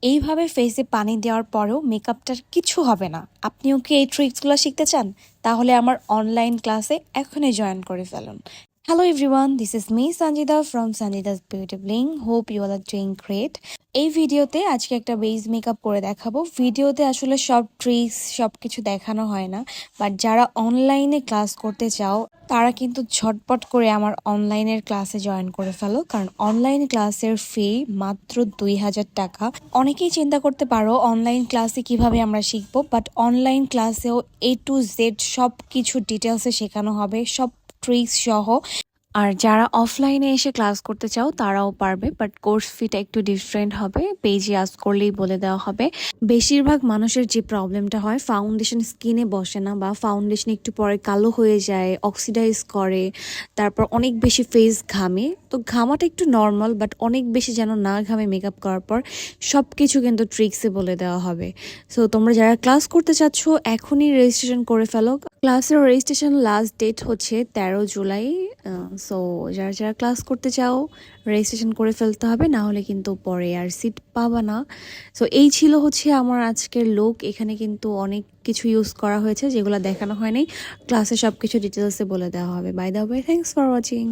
এইভাবে ফেসে পানি দেওয়ার পরেও মেকআপটার কিছু হবে না। আপনিও কি এই ট্রিক্সগুলো শিখতে চান? তাহলে আমার অনলাইন ক্লাসে এখনই জয়েন করে ফেলুন। Hello everyone, this is me Sanjida from Sanjida's beauty bling. Hope you are doing great. এই ভিডিওতে আজকে একটা বেস মেকআপ করে দেখাবো। ভিডিওতে আসলে সব ট্রিক্স সব কিছু দেখানো হয় না, বাট যারা অনলাইনে ক্লাস করতে চাও তারা কিন্তু ঝটপট করে আমার অনলাইনের ক্লাসে জয়েন করে ফেলো, কারণ অনলাইন ক্লাসের ফি মাত্র 2000 টাকা। অনেকেই চিন্তা করতে পারো অনলাইন ক্লাসে কিভাবে আমরা শিখবো, বাট অনলাইন ক্লাসেও A to Z সব কিছু ডিটেলসে শেখানো হবে, সব ট্রিক্স সহ। আর যারা অফলাইনে এসে ক্লাস করতে চাও তারাও পারবে, বাট কোর্স ফিটা একটু ডিফারেন্ট হবে। পেজে আস করলেই বলে দেওয়া হবে। বেশিরভাগ মানুষের যে প্রবলেমটা হয়, ফাউন্ডেশন স্কিনে বসে না, বা ফাউন্ডেশন একটু পরে কালো হয়ে যায়, অক্সিডাইজ করে, তারপর অনেক বেশি ফেস ঘামে। তো ঘামাটা একটু নর্মাল, বাট অনেক বেশি যেন না ঘামে মেকআপ করার পর, সব কিছু কিন্তু ট্রিক্সে বলে দেওয়া হবে। সো তোমরা যারা ক্লাস করতে চাচ্ছ এখনই রেজিস্ট্রেশন করে ফেলো। ক্লাসের রেজিস্ট্রেশন লাস্ট ডেট হচ্ছে 13 জুলাই। সো যারা যারা ক্লাস করতে চাও রেজিস্ট্রেশন করে ফেলতে হবে, না হলে কিন্তু পরে আর সিট পাবা না। সো এই ছিল হচ্ছে আমার আজকের লুক। এখানে কিন্তু অনেক কিছু ইউজ করা হয়েছে যেগুলো দেখানো হয়নি। ক্লাসে সব কিছু ডিটেলসে বলে দেওয়া হবে। By the way, thanks for watching.